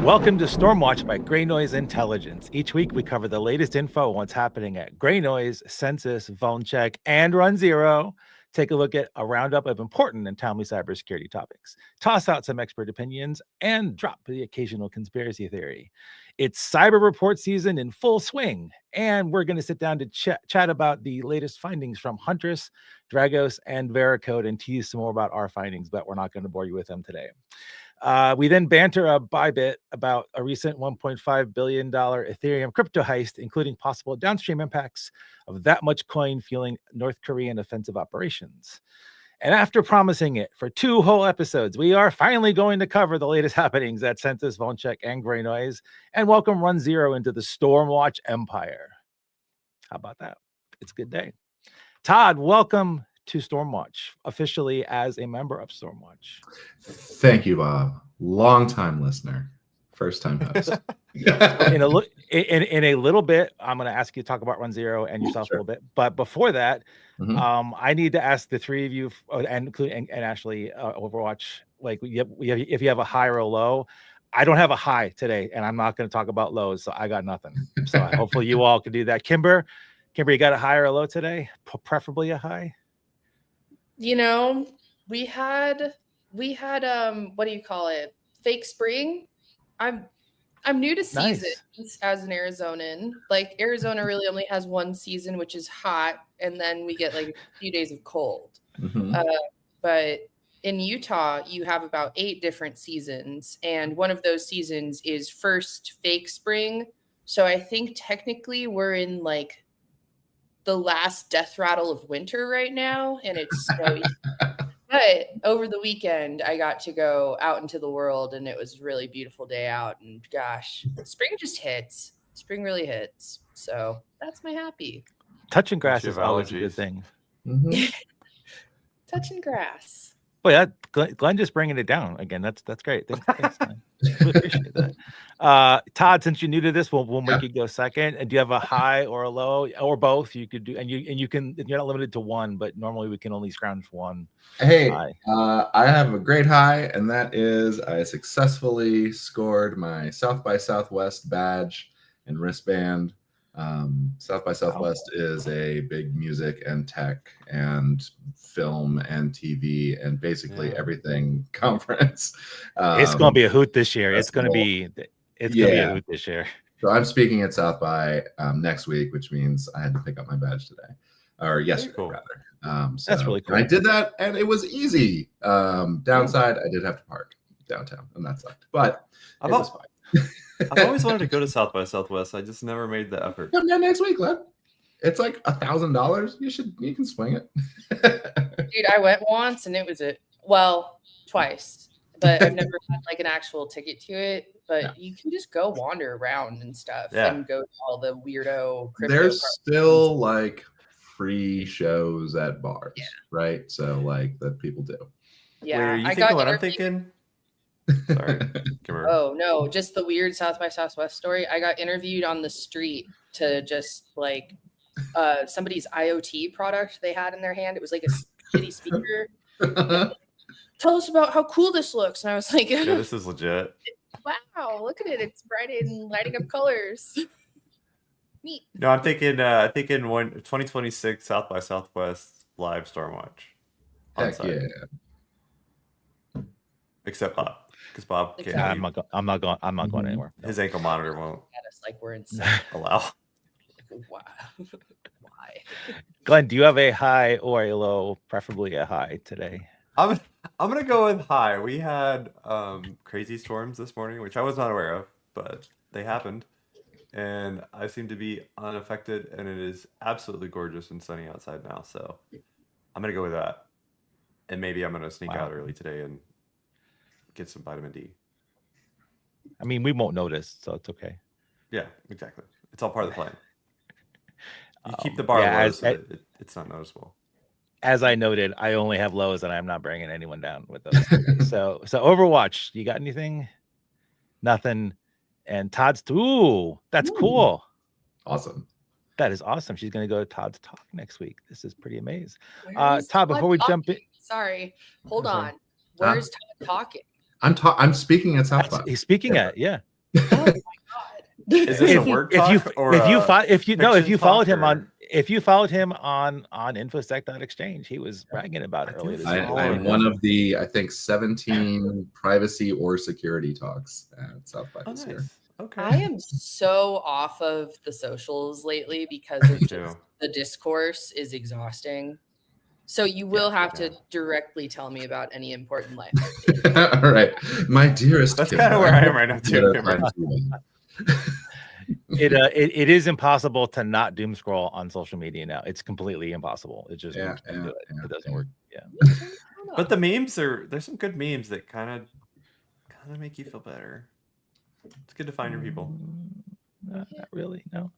Welcome to Stormwatch by GreyNoise Intelligence. Each week we cover the latest info on what's happening at GreyNoise, Censys, VulnCheck, and RunZero. Take a look at a roundup of important and timely cybersecurity topics, toss out some expert opinions, and drop the occasional conspiracy theory. It's cyber report season in full swing, and we're going to sit down to chat about the latest findings from Huntress, Dragos, and Veracode and tease some more about our findings, but we're not going to bore you with them today. We then banter a bybit about a recent $1.5 billion Ethereum crypto heist, including possible downstream impacts of that much coin fueling North Korean offensive operations. And after promising it for 2 whole episodes, we are finally going to cover the latest happenings at Censys, VulnCheck, and GreyNoise, and welcome RunZero into the Stormwatch empire. How about that? It's a good day. Todd, welcome to Stormwatch, officially as a member of Stormwatch. Thank you, Bob. Long-time listener, first-time host. in a little bit, I'm going to ask you to talk about RunZero and yourself a little bit. But before that, I need to ask the three of you, and Ashley, Overwatch, like if you have a high or a low. I don't have a high today, and I'm not going to talk about lows, so I got nothing. So hopefully you all can do that. Kimber, you got a high or a low today? Preferably a high. You know, we had what do you call it? Fake spring. I'm new to seasons as an Arizonan. Like Arizona really only has one season, which is hot, and then we get like a few days of cold. But in Utah, you have about 8 different seasons, and one of those seasons is first fake spring. So I think technically we're in like the last death rattle of winter right now, and it's snowy. But over the weekend, I got to go out into the world, and it was a really beautiful day out. And gosh, spring just hits. Spring really hits. So that's my happy. Touching grass is always a good thing. Touching grass. Boy, Glenn just bringing it down again. That's great. Thanks, Glenn. We appreciate that. Todd, since you're new to this, we'll make you go second. And do you have a high or a low or both? You could do, and you can. You're not limited to one, but normally we can only scrounge one. Hey, I have a great high, and that is I successfully scored my South by Southwest badge and wristband. South by Southwest is a big music and tech and film and TV and basically everything conference. It's going to be a hoot this year. It's going to be a hoot this year. So I'm speaking at South by next week, which means I had to pick up my badge today or yesterday rather. So that's really cool. I did that and it was easy. Downside, I did have to park downtown and that sucked, but it was fine. I've always wanted to go to South by Southwest. I just never made the effort. Come down next week, Glenn. It's like $1,000. You can swing it. Dude, I went once and it was twice, but I've never had like an actual ticket to it. But you can just go wander around and stuff and go to all the weirdo crypto. There's still like free shows at bars, right? So like that people do. Yeah, wait, are you thinking what I'm thinking? Sorry. Oh no, just the weird South by Southwest story. I got interviewed on the street to just like somebody's IoT product they had in their hand. It was like a shitty speaker. Tell us about how cool this looks. And I was like, yeah, this is legit. Wow, look at it. It's bright and lighting up colors. Neat. No, I'm thinking 2026 South by Southwest live Stormwatch. Heck yeah. Except Bob. Because Bob can't. I'm not going anywhere. His ankle monitor won't. At us like we're insane. Allow. Wow. Why? Glenn, do you have a high or a low? Preferably a high today. I'm gonna go with high. We had crazy storms this morning, which I was not aware of, but they happened, and I seem to be unaffected. And it is absolutely gorgeous and sunny outside now. So I'm gonna go with that, and maybe I'm gonna sneak out early today and get some vitamin D. I mean, we won't notice, so it's okay. Yeah, exactly. It's all part of the plan. You keep the bar low so that it's not noticeable. As I noted, I only have lows, and I'm not bringing anyone down with those. so Overwatch, you got anything? Nothing. And Todd's that's cool. Awesome. That is awesome. She's going to go to Todd's talk next week. This is pretty amazing. Todd, before we jump in, sorry, hold on. Where's Todd talking? I'm speaking at South by. He's speaking at yeah. Oh my god. Is this a word talk or if you fiction followed talk, him or- on infosec.exchange, he was bragging about it earlier this year. I'm one of the, I think, 17 privacy or security talks at South by this year. Okay. I am so off of the socials lately because of just the discourse is exhausting. So you will have to directly tell me about any important life updates. All right, my dearest. That's Kim, kind of where I am right now too. It is impossible to not doom scroll on social media now. It's completely impossible. It just it doesn't work. Yeah. But the memes there's some good memes that kind of make you feel better. It's good to find your people. Not really, no.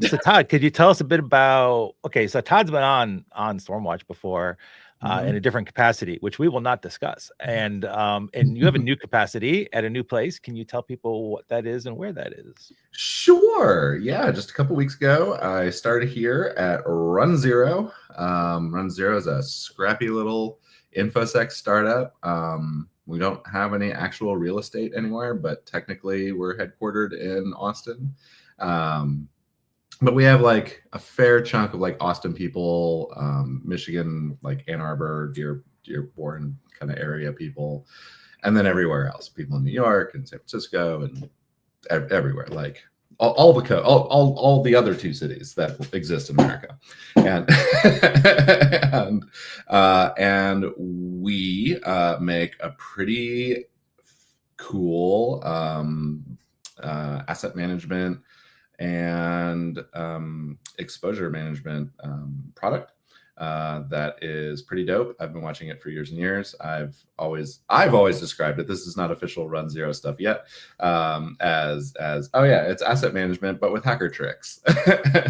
So Todd, could you tell us a bit about? Okay, so Todd's been on Stormwatch before, in a different capacity, which we will not discuss. And you have a new capacity at a new place. Can you tell people what that is and where that is? Sure. Yeah, just a couple weeks ago, I started here at Run Zero. Run Zero is a scrappy little InfoSec startup. We don't have any actual real estate anywhere, but technically we're headquartered in Austin. But we have like a fair chunk of like Austin people, Michigan, like Ann Arbor, Dearborn kind of area people, and then everywhere else, people in New York and San Francisco and everywhere, like all the other two cities that exist in America, and we make a pretty cool asset management and exposure management product that is pretty dope. I've been watching it for years and years. I've always described it. This is not official Run Zero stuff yet. As oh yeah, it's asset management but with hacker tricks.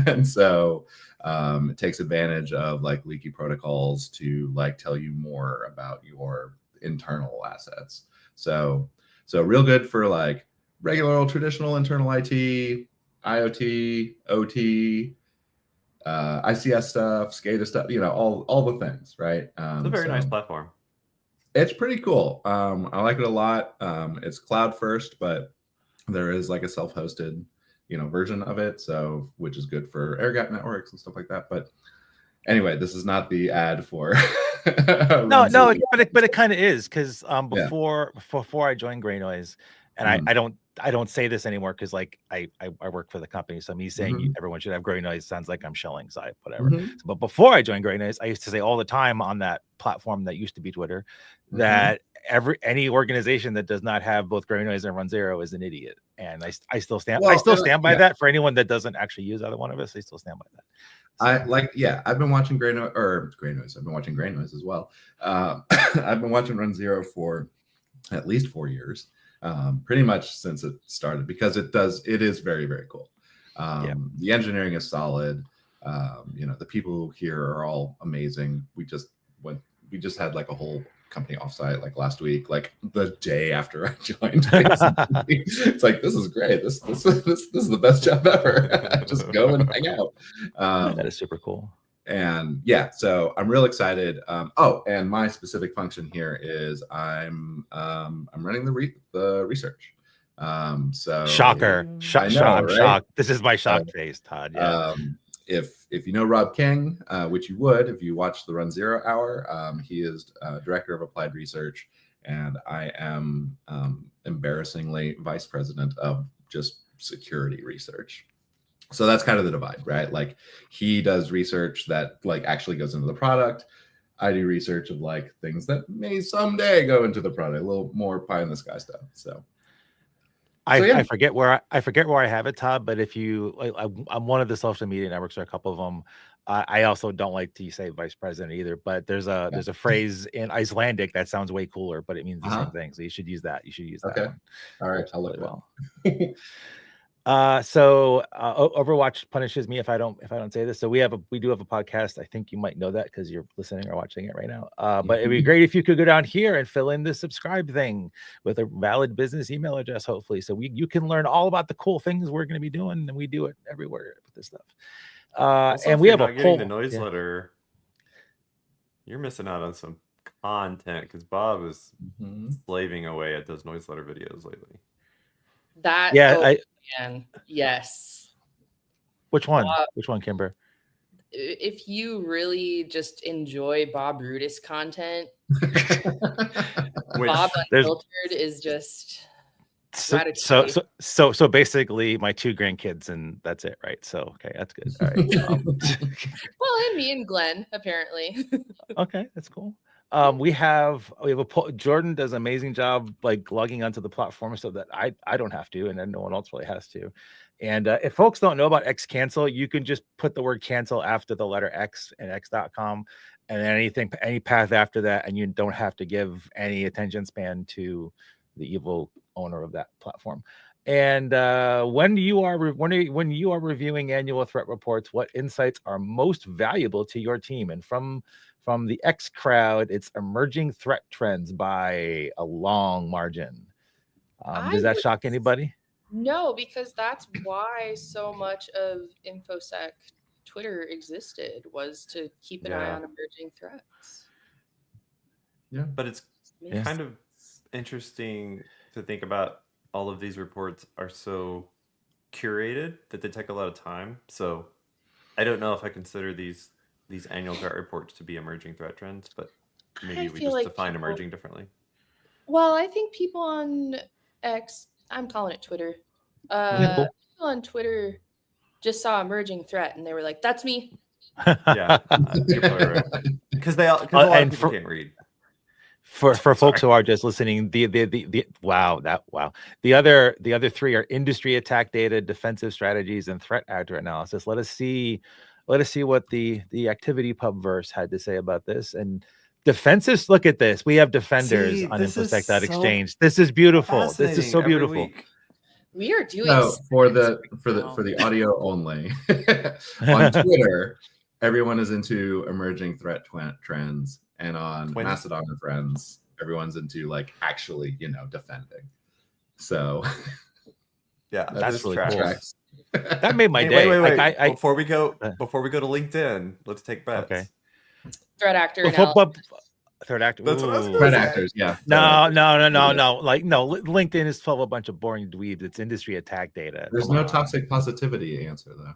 And so it takes advantage of like leaky protocols to like tell you more about your internal assets. So real good for like regular old traditional internal IT, IoT, OT, ICS stuff, SCADA stuff, all the things, right? It's a very nice platform. It's pretty cool. I like it a lot. It's cloud first, but there is like a self-hosted, version of it. So, which is good for air gap networks and stuff like that. But anyway, this is not the ad for. no, but it kind of is because before I joined GreyNoise, and I don't say this anymore because like I work for the company, so me saying everyone should have GreyNoise sounds like I'm shelling, so whatever. But before I joined GreyNoise, I used to say all the time on that platform that used to be Twitter that any organization that does not have both GreyNoise and Run Zero is an idiot, and I still stand by that. For anyone that doesn't actually use either one of us, I still stand by that. So, I've been watching GreyNoise. I've been watching GreyNoise as well. I've been watching Run Zero for at least 4 years. Pretty much since it started, because it is very, very cool. The engineering is solid. The people here are all amazing. We just had like a whole company offsite like last week, like the day after I joined. It's like, this is great. This is the best job ever. Just go and hang out. That is super cool. And yeah, so I'm real excited. And my specific function here is I'm running the research. So shocker, I know, I'm right? shocked. This is my shocked face, Todd. Yeah. If you know Rob King, which you would if you watch the Run Zero Hour, he is director of applied research, and I am embarrassingly vice president of just security research. So that's kind of the divide, right? Like he does research that like actually goes into the product. I do research of like things that may someday go into the product, a little more pie in the sky stuff. So I forget where I have it, Todd. But if you, I'm one of the social media networks, or a couple of them. I also don't like to say vice president either. But there's a phrase in Icelandic that sounds way cooler, but it means the same thing. So you should use that. You should use that one. All right, I'll look well. So Overwatch punishes me if I don't say this. So we do have a podcast. I think you might know that because you're listening or watching it right now. But it'd be great if you could go down here and fill in the subscribe thing with a valid business email address, hopefully. So you can learn all about the cool things we're going to be doing, and we do it everywhere with this stuff. Also, and we have a poll. The noise letter. You're missing out on some content because Bob is Mhm. slaving away at those noise letter videos lately. That Yeah, man, yes. which one? Bob, Which one, Kimber? if you really just enjoy Bob Rudis content, Which Bob There's Unfiltered is just so ratatouille. so basically my 2 grandkids and that's it, right? So okay, that's good. All right. Well, and me and Glenn, apparently. Okay, that's cool. We have a Jordan does an amazing job like logging onto the platform so that I don't have to, and then no one else really has to. And if folks don't know about X cancel, you can just put the word cancel after the letter X and x.com, and then any path after that, and you don't have to give any attention span to the evil owner of that platform. And when you are reviewing annual threat reports, what insights are most valuable to your team? And from the X crowd, it's emerging threat trends by a long margin. Does that shock anybody? No, because that's why so much of InfoSec Twitter existed, was to keep an eye on emerging threats. Yeah, but it's kind of interesting to think about. All of these reports are so curated that they take a lot of time. So I don't know if I consider these annual threat reports to be emerging threat trends, but maybe we just define emerging differently. Well, I think people on X, I'm calling it Twitter, people on Twitter just saw emerging threat and they were like, that's me. Yeah, you're probably right. Because a lot of people can't read. For folks who are just listening, the other 3 are industry attack data, defensive strategies, and threat actor analysis. Let us see what the activity pub verse had to say about this. And defensives, look at this. We have defenders on infosec.exchange. This is beautiful. This is so beautiful. We are doing so for the audio only on Twitter, everyone is into emerging threat trends, and on Mastodon and Friends, everyone's into like actually defending. So yeah, that's really cool. Tracks. That made my day. Wait. Like, before we go to LinkedIn, let's take bets. Okay. Threat actor. Threat actor. That's what I was threat actors. Yeah. No. Like, no. LinkedIn is full of a bunch of boring dweebs. It's industry attack data. There's no toxic positivity answer though.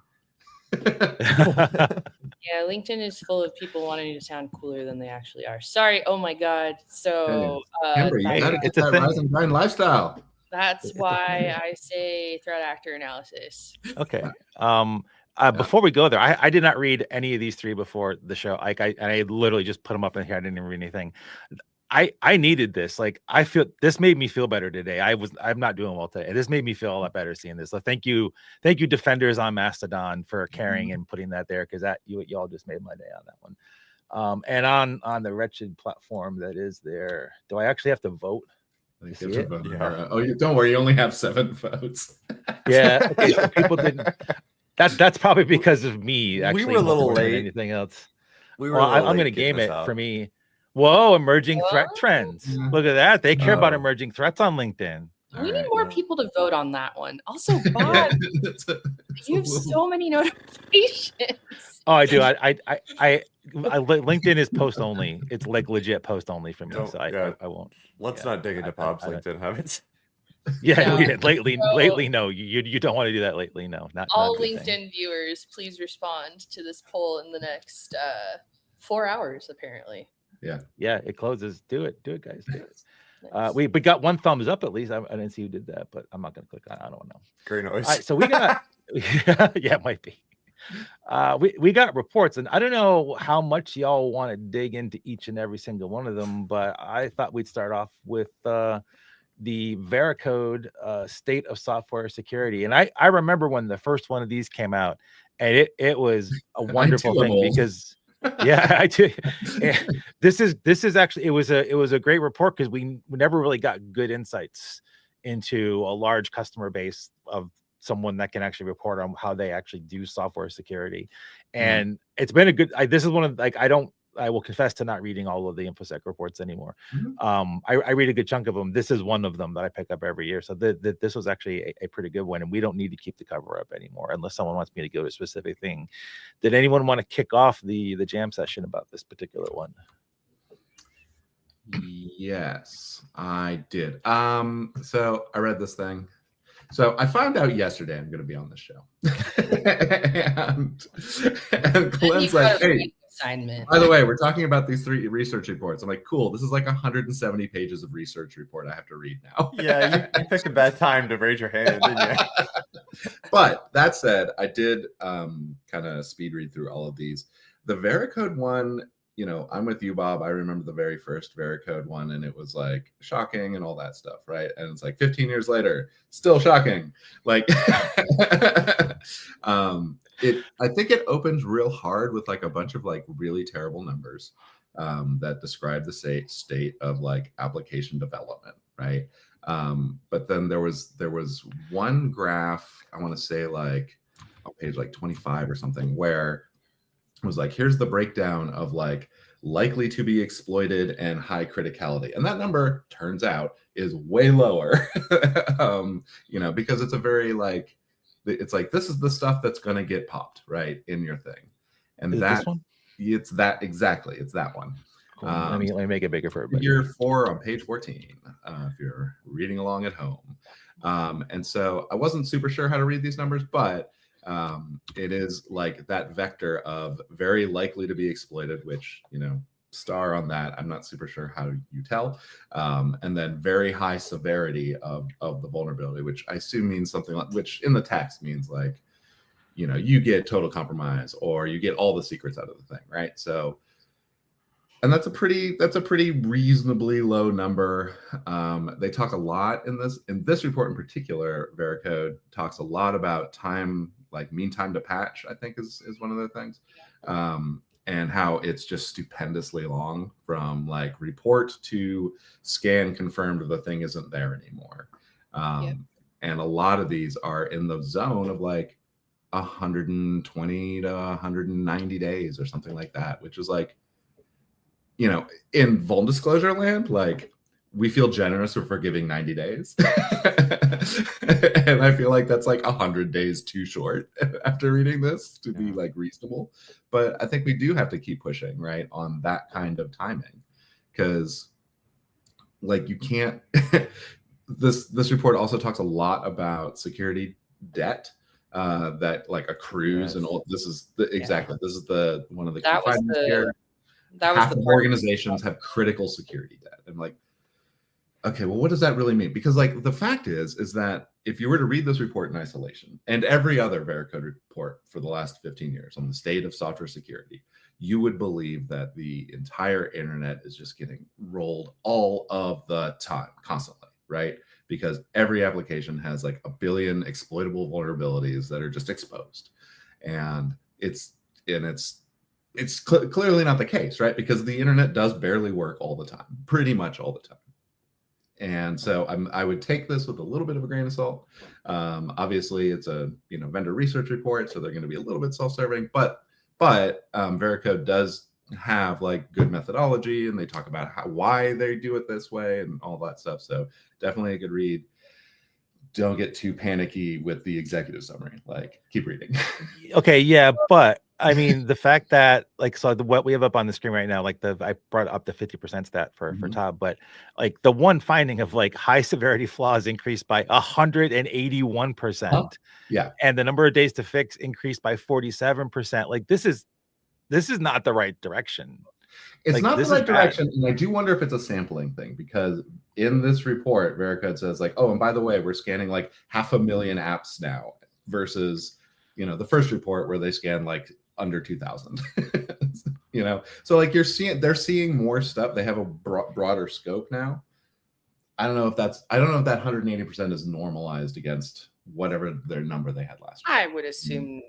Yeah, LinkedIn is full of people wanting to sound cooler than they actually are. Sorry. Oh my God. So Kimber, you gotta get that rise and grind lifestyle. That's why I say threat actor analysis. Okay. Before we go there, I did not read any of these 3 before the show. Like I literally just put them up in here. I didn't even read anything. I needed this. Like I feel this made me feel better today. I'm not doing well today. This made me feel a lot better seeing this. So thank you defenders on Mastodon for carrying and putting that there, because that y'all just made my day on that one. And on the wretched platform that is there, do I actually have to vote? Yeah. Oh, don't worry, you only have 7 votes. Yeah. Okay, so people didn't. That's probably because of me. Actually, we were a little late. Anything else? We were. I'm going to game it for me. Whoa, emerging threat trends. Yeah. Look at that. They care about emerging threats on LinkedIn. We need more people to vote on that one. Also, Bob, you have so many notifications. Oh, I do. I LinkedIn is post only. It's like legit post only for me. So I won't. Let's not dig into Bob's LinkedIn habits. Yeah, lately, no. You don't want to do that lately. No, not all not LinkedIn viewers. Please respond to this poll in the next 4 hours. Apparently. Yeah, it closes. Do it, guys. Do it. Nice. We got 1 thumbs up at least. I didn't see who did that, but I'm not gonna click on it. I don't know. GreyNoise. All right, so we got yeah, it might be. We got reports, and I don't know how much y'all want to dig into each and every single one of them, but I thought we'd start off with the Veracode state of software security. And I remember when the first one of these came out, and it was a wonderful thing because yeah, I do. This is actually it was a great report because we never really got good insights into a large customer base of someone that can actually report on how they actually do software security. And it's been a good, this is one of like, I will confess to not reading all of the InfoSec reports anymore. I read a good chunk of them. This is one of them that I pick up every year. So this was actually a pretty good one, and we don't need to keep the cover up anymore unless someone wants me to go to a specific thing. Did anyone want to kick off the jam session about this particular one? Yes, I did. So I read this thing. So I found out yesterday I'm going to be on this show. and Glenn's like, hey, assignment. by the way, we're talking about these 3 research reports. I'm like, cool. This is like 170 pages of research report I have to read now. Yeah, you picked a bad time to raise your hand, didn't you? But that said, I did kind of speed read through all of these. The Veracode one, you know, I'm with you, Bob. I remember the very first Veracode one, and it was like shocking and all that stuff, right? And it's like 15 years later, still shocking. Like, I think it opens real hard with like a bunch of like really terrible numbers that describe the state of like application development, right? But then there was one graph, I want to say like on page like 25 or something, where it was like, here's the breakdown of like likely to be exploited and high criticality. And that number turns out is way lower, you know, because it's a very like, it's like, this is the stuff that's going to get popped right in your thing. And Is it this one? It's that exactly. It's that one. Cool. Let me make it bigger for everybody. Figure 4 on page 14, if you're reading along at home. And so I wasn't super sure how to read these numbers, but it is like that vector of very likely to be exploited, which, you know, star on that. I'm not super sure how you tell. And then very high severity of the vulnerability, which I assume means something like, which in the text means like, you know, you get total compromise or you get all the secrets out of the thing, right? So, and that's a pretty reasonably low number. They talk a lot in this report in particular. Veracode talks a lot about time, like mean time to patch, I think is one of the things, and how it's just stupendously long from like report to scan confirmed the thing isn't there anymore. And a lot of these are in the zone of like 120 to 190 days or something like that, which is like, you know, in vuln disclosure land, like we feel generous for giving 90 days. And I feel like that's like 100 days too short after reading this to be like reasonable. But I think we do have to keep pushing, right, on that kind of timing. Because like you can't, this report also talks a lot about security debt that like accrues and all. This is exactly, this is the one of the key findings here. Half of organizations have critical security debt. And like, okay, well, what does that really mean? Because like the fact is that if you were to read this report in isolation and every other Veracode report for the last 15 years on the state of software security, you would believe that the entire internet is just getting rolled all of the time, constantly, right? Because every application has like a billion exploitable vulnerabilities that are just exposed. And it's clearly not the case, right? Because the internet does barely work all the time, pretty much all the time. And so I would take this with a little bit of a grain of salt. Obviously, it's a vendor research report, so they're going to be a little bit self-serving. But Veracode does have like good methodology, and they talk about why they do it this way and all that stuff. So definitely a good read. Don't get too panicky with the executive summary. Like, keep reading. Okay, yeah, but I mean, the fact that like, so what we have up on the screen right now, like I brought up the 50% stat for Todd, but like the one finding of like high severity flaws increased by 181%. Yeah. And the number of days to fix increased by 47%. Like this is not the right direction. It's like, not the right direction. And I do wonder if it's a sampling thing, because in this report, Veracode says like, oh, and by the way, we're scanning like 500,000 apps now versus, the first report where they scanned like under 2,000, so like they're seeing more stuff. They have a broader scope now. I don't know if that 180% is normalized against whatever their number they had last year. I would assume.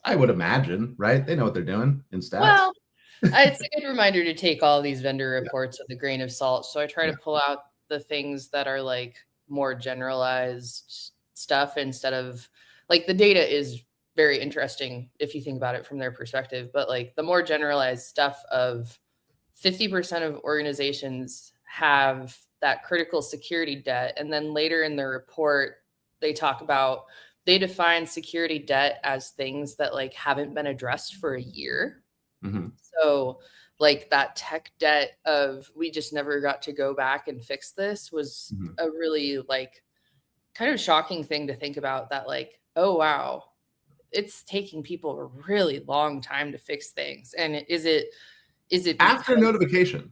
I would imagine, right? They know what they're doing in stats. Well, it's a good reminder to take all these vendor reports with a grain of salt. So I try to pull out the things that are like more generalized stuff instead of like the data is very interesting if you think about it from their perspective. But like the more generalized stuff of 50% of organizations have that critical security debt. And then later in the report, they define security debt as things that like haven't been addressed for a year. Mm-hmm. So like that tech debt of we just never got to go back and fix this was a really like kind of shocking thing to think about, that like, oh wow, it's taking people a really long time to fix things. And is it after notification?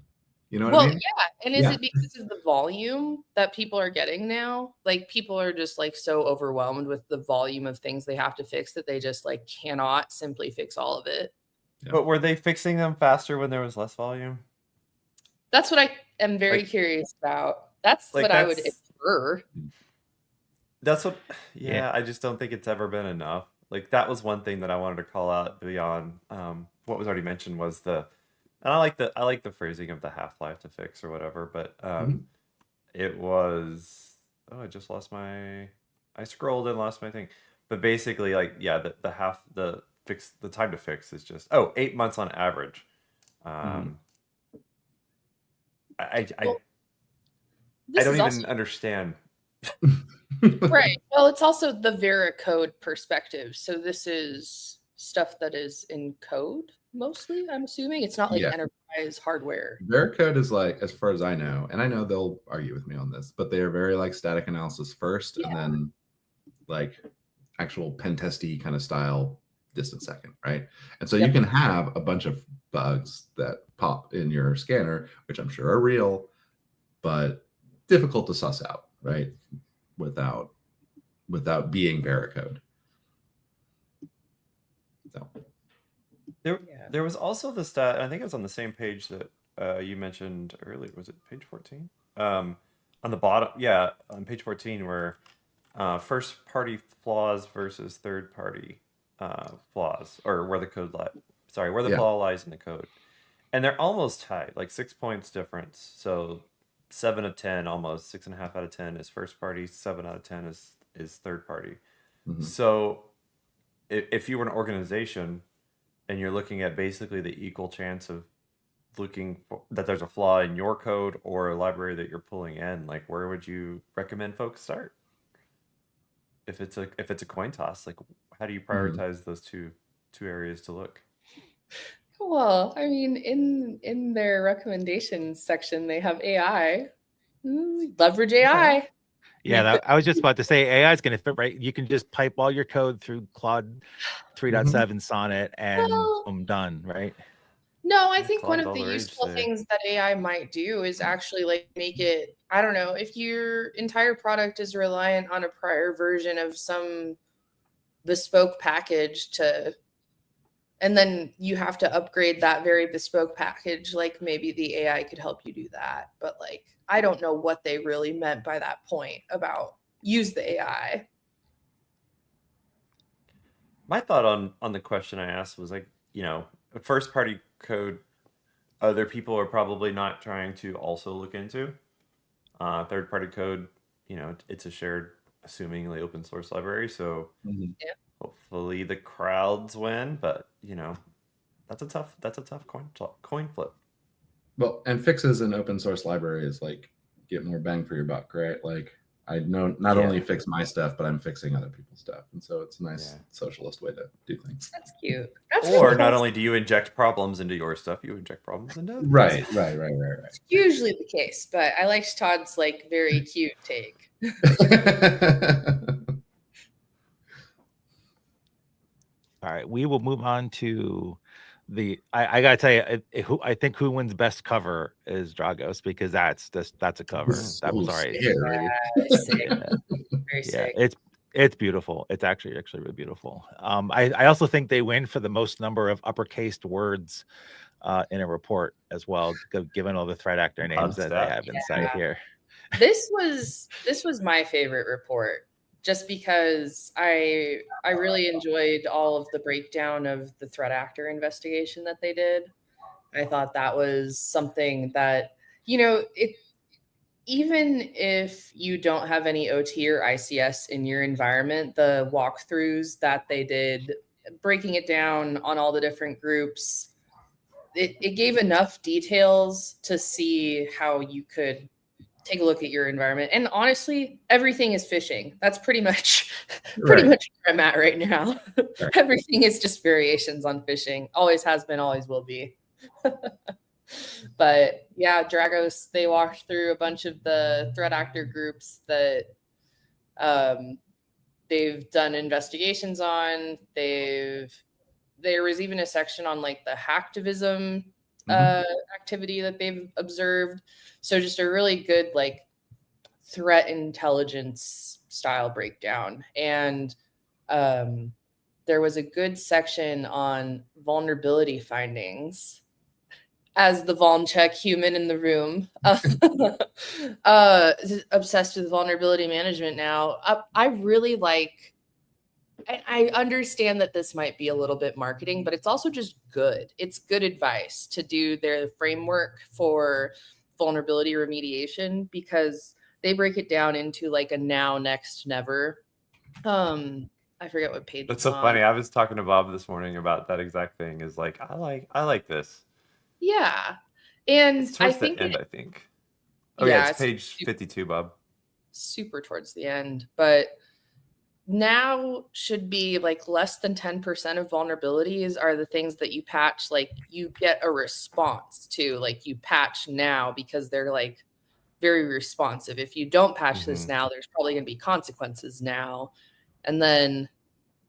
You know what I mean? Yeah. And is it because of the volume that people are getting now? Like people are just like so overwhelmed with the volume of things they have to fix that they just like cannot simply fix all of it. Yeah. But were they fixing them faster when there was less volume? That's what I am very curious about. That's what I would infer. That's what, I just don't think it's ever been enough. Like that was one thing that I wanted to call out beyond what was already mentioned was and I like the phrasing of the half-life to fix or whatever, but it was, I just lost I scrolled and lost my thing. But basically like, the time to fix is just 8 months on average. I don't even understand. Right. Well, it's also the Veracode perspective. So this is stuff that is in code mostly, I'm assuming. It's not like enterprise hardware. Veracode is like, as far as I know, and I know they'll argue with me on this, but they are very like static analysis first and then like actual pen testy kind of style distant second, right? And so you can have a bunch of bugs that pop in your scanner, which I'm sure are real, but difficult to suss out, right? Without being Veracode. So there was also the stat, I think it was on the same page that you mentioned earlier. Was it page 14? On the bottom, on page 14, where first party flaws versus third party flaws, or where the code where the flaw lies in the code. And they're almost tied, like 6 points difference. So 7 of 10, almost 6.5 out of 10 is first party, 7 out of 10 is third party. So if you were an organization and you're looking at basically the equal chance of looking that there's a flaw in your code or a library that you're pulling in, like where would you recommend folks start? If it's a coin toss, like how do you prioritize those two areas to look? Well, I mean, in their recommendations section, they have AI. Leverage AI. Yeah, I was just about to say AI is going to fit right. You can just pipe all your code through Claude 3.7 Sonnet and I'm done, right? No, I think one of the useful things that AI might do is actually like make it, I don't know, if your entire product is reliant on a prior version of some bespoke package and then you have to upgrade that very bespoke package, like maybe the AI could help you do that. But like, I don't know what they really meant by that point about use the AI. My thought on the question I asked was like, first party code, other people are probably not trying to also look into. Third party code, it's a shared, assumingly open source library. So hopefully the crowds win, but that's a tough coin flip. Well, and fixes in open source library is like get more bang for your buck, right? Like I know not only fix my stuff, but I'm fixing other people's stuff. And so it's a nice socialist way to do things. That's cute. Or not only do you inject problems into your stuff, you inject problems into others. Right. It's usually the case, but I liked Todd's like very cute take. All right, we will move on to I gotta tell you, I think who wins best cover is Dragos, because that's a cover. That was all right. Very sick. It's beautiful. It's actually really beautiful. I also think they win for the most number of uppercased words in a report as well, given all the threat actor names that they have inside here. This was my favorite report, just because I really enjoyed all of the breakdown of the threat actor investigation that they did. I thought that was something that, even if you don't have any OT or ICS in your environment, the walkthroughs that they did, breaking it down on all the different groups, it gave enough details to see how you could take a look at your environment. And honestly, everything is phishing. That's pretty much where I'm at right now. Everything is just variations on phishing. Always has been, always will be. But yeah, Dragos, they walked through a bunch of the threat actor groups that they've done investigations on. There was even a section on like the hacktivism activity that they've observed. So just a really good like threat intelligence style breakdown. And there was a good section on vulnerability findings. As the VulnCheck human in the room, obsessed with vulnerability management now. I really like, I understand that this might be a little bit marketing, but it's also just good. It's good advice to do their framework for vulnerability remediation, because they break it down into like a now, next, never. I forget what page. That's so funny. I was talking to Bob this morning about that exact thing. Is like, I like this. Yeah. And it's towards the end, I think. Oh yeah, it's page 52, Bob. Super towards the end. But now should be like less than 10% of vulnerabilities are the things that you patch, like you get a response to, like you patch now because they're like very responsive. If you don't patch this now, there's probably going to be consequences now. And then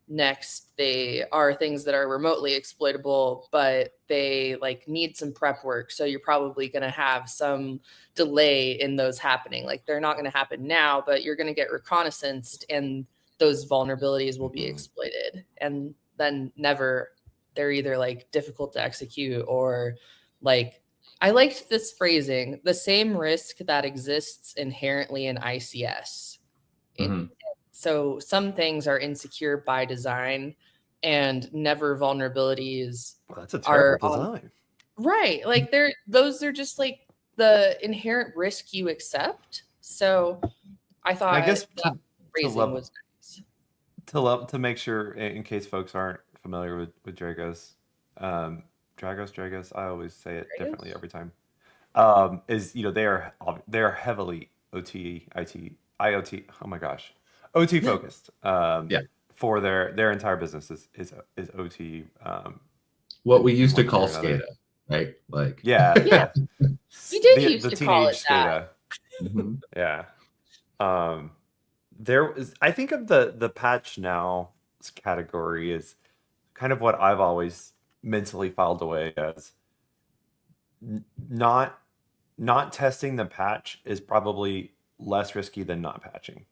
next, they are things that are remotely exploitable, but they like need some prep work. So you're probably going to have some delay in those happening. Like they're not going to happen now, but you're going to get reconnaissanced and those vulnerabilities will be exploited. And then they're either like difficult to execute or like, I liked this phrasing, the same risk that exists inherently in ICS. So some things are insecure by design, and never vulnerabilities. Well, that's a terrible design. Right. Like those are just like the inherent risk you accept. So I thought, I guess that phrasing was nice. To make sure, in case folks aren't familiar with Dragos, Dragos, I always say it differently every time. Is they are heavily OT, IT, IoT. Oh my gosh. OT focused. For their entire business is OT. What we used to call SCADA, right? Like yeah. You did used to call it SCADA. Yeah. There is, I think of the patch now category is kind of what I've always mentally filed away as. Not testing the patch is probably less risky than not patching,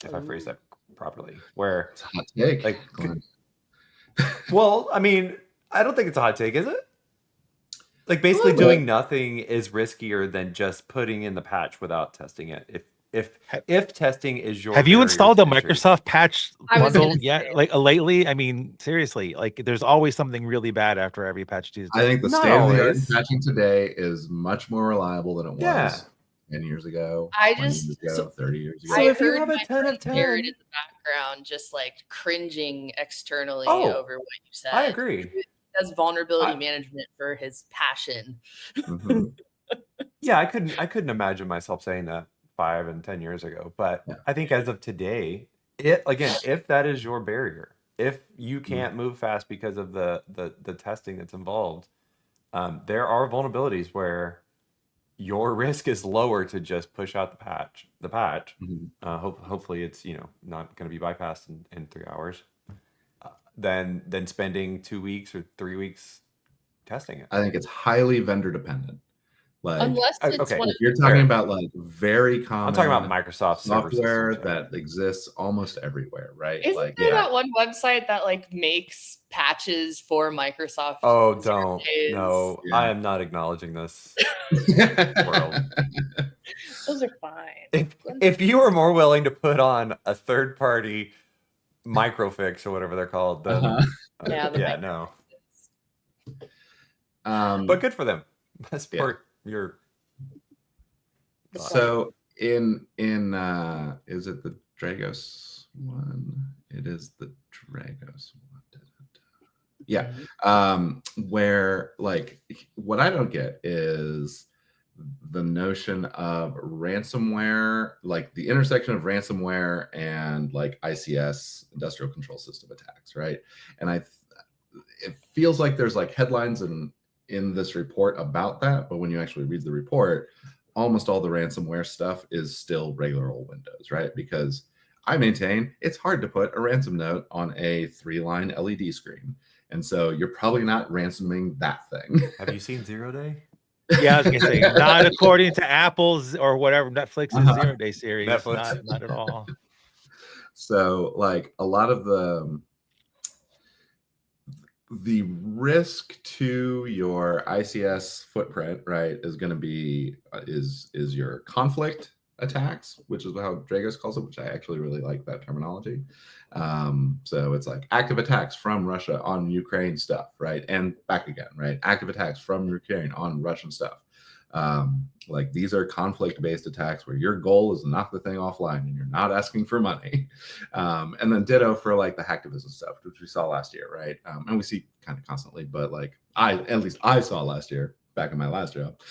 if I phrase that properly. Where it's a hot take. Like, well, I mean, I don't think it's a hot take, is it? Like basically doing nothing is riskier than just putting in the patch without testing it. If testing is your have you installed a Microsoft patch bundle yet? Like lately? I mean, seriously, like there's always something really bad after every patch Tuesday. I think the state of the art patching today is much more reliable than it was 10 years ago. 30 years ago. So if you have a 10 of 10 in the background, just like cringing externally over what you said. I agree. He does vulnerability management for his passion. Yeah, I couldn't imagine myself saying that 5 and 10 years ago, but I think as of today, if that is your barrier, if you can't move fast because of the testing that's involved, there are vulnerabilities where your risk is lower to just push out the patch. Hopefully it's not going to be bypassed in 3 hours, than spending 2 weeks or 3 weeks testing it. I think it's highly vendor dependent. Like, unless it's if you're talking about like very common, I'm talking about Microsoft software that exists almost everywhere, right? Isn't like there that one website that like makes patches for Microsoft? Oh, don't. No, I am not acknowledging this world. Those are fine. If you were more willing to put on a third party microfix or whatever they're called, then no. But good for them. Support your. So in is it the Dragos one? It is the Dragos one. Yeah. Where like what I don't get is the notion of ransomware, like the intersection of ransomware and like ICS, industrial control system attacks, right? And it feels like there's like headlines and in this report about that, but when you actually read the report, almost all the ransomware stuff is still regular old Windows, right? Because I maintain it's hard to put a ransom note on a 3-line LED screen. And so you're probably not ransoming that thing. Have you seen 0 Day? Yeah, I was gonna say, not according to Apple's or whatever Netflix's 0 Day series. Netflix. Not at all. So like a lot of the risk to your ICS footprint, right, is going to be is your conflict attacks, which is how Dragos calls it, which I actually really like that terminology. So it's like active attacks from Russia on Ukraine stuff, right, and back again, right? Active attacks from Ukraine on Russian stuff. Like these are conflict-based attacks where your goal is to knock the thing offline and you're not asking for money. And then ditto for like the hacktivism stuff, which we saw last year, right? And we see kind of constantly, but like at least I saw last year back in my last job,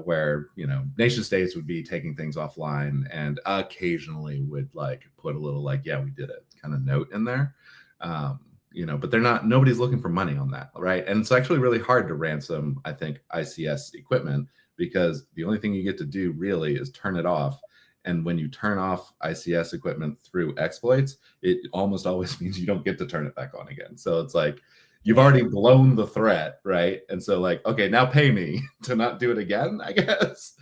where, you know, nation states would be taking things offline and occasionally would like put a little like, yeah, we did it kind of note in there. You know, but nobody's looking for money on that, right? And it's actually really hard to ransom, I think, ICS equipment, because the only thing you get to do really is turn it off. And when you turn off ICS equipment through exploits, it almost always means you don't get to turn it back on again. So it's like, you've already blown the threat, right? And so like, okay, now pay me to not do it again, I guess.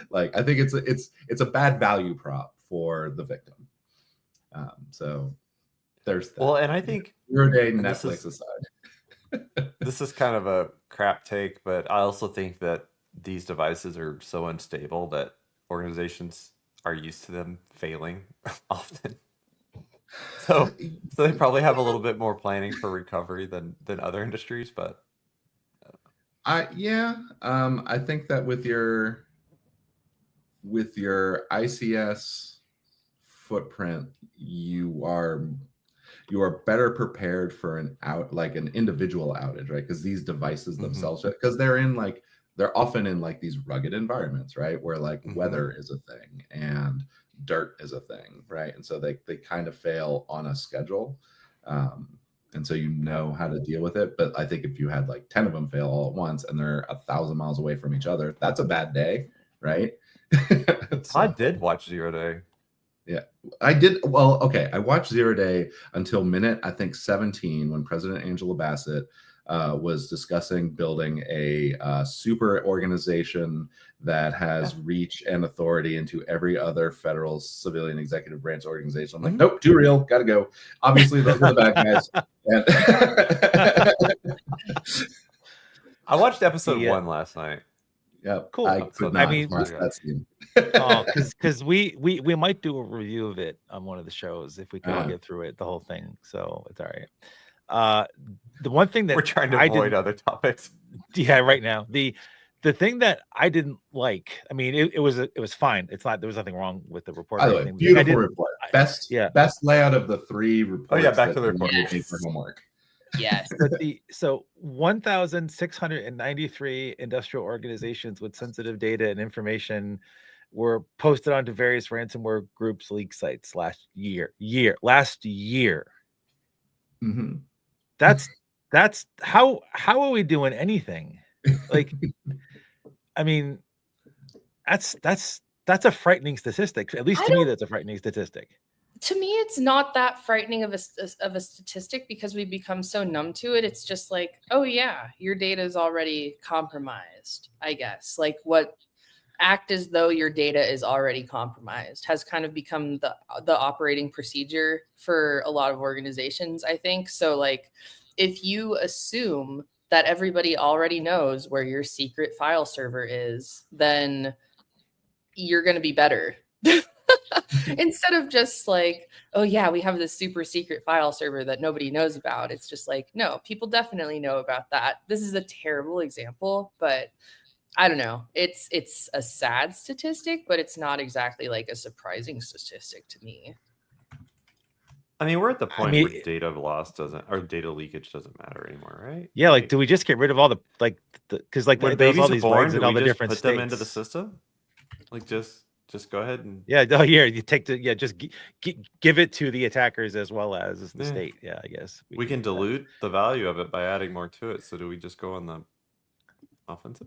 Like, I think it's a bad value prop for the victim. So there's that. Well, and I think 0 Day Netflix aside. This is kind of a crap take, but I also think that these devices are so unstable that organizations are used to them failing often. So they probably have a little bit more planning for recovery than other industries, but I think that with your ICS footprint, you are better prepared for an individual outage, right? Because these devices themselves, because they're often in like these rugged environments, right? Where like weather is a thing and dirt is a thing, right? And so they kind of fail on a schedule. And so you know how to deal with it. But I think if you had like 10 of them fail all at once and they're 1,000 miles away from each other, that's a bad day, right? So, I did watch 0 Day. Yeah, I did. Well, okay. I watched 0 Day until minute, I think 17, when President Angela Bassett was discussing building a super organization that has reach and authority into every other federal civilian executive branch organization. I'm like, nope, too real. Got to go. Obviously, those are the bad guys. I watched episode 1 last night. Yeah, cool. I mean, because we might do a review of it on one of the shows if we can all get through it, the whole thing. So it's all right. The one thing that we're trying to avoid other topics. Yeah, right now the thing that I didn't like. I mean, it was fine. It's not. There was nothing wrong with the report. By the way, beautiful report. Best layout of the 3 reports. Oh yeah, back to the report. For homework. Yes. So 1,693 industrial organizations with sensitive data and information were posted onto various ransomware groups leak sites last year. Mm-hmm. That's how are we doing anything? Like, I mean, that's a frightening statistic. At least to me, that's a frightening statistic. To me, it's not that frightening of a statistic because we become so numb to it. It's just like, oh yeah, your data is already compromised, I guess. Like, what act as though your data is already compromised has kind of become the operating procedure for a lot of organizations, I think. So like, if you assume that everybody already knows where your secret file server is, then you're going to be better. Instead of just like, oh yeah, we have this super secret file server that nobody knows about. It's just like, no, people definitely know about that. This is a terrible example, but I don't know. It's a sad statistic, but it's not exactly like a surprising statistic to me. I mean, we're at the point where data loss or data leakage doesn't matter anymore, right? Yeah, like, do we just get rid of all the because like when there's babies all are these born, regs and all the different put states them into the system? Like, just Just go ahead and Yeah, oh, yeah, you take the just give it to the attackers as well as the state. Yeah, I guess we can dilute the value of it by adding more to it. So do we just go on the offensive?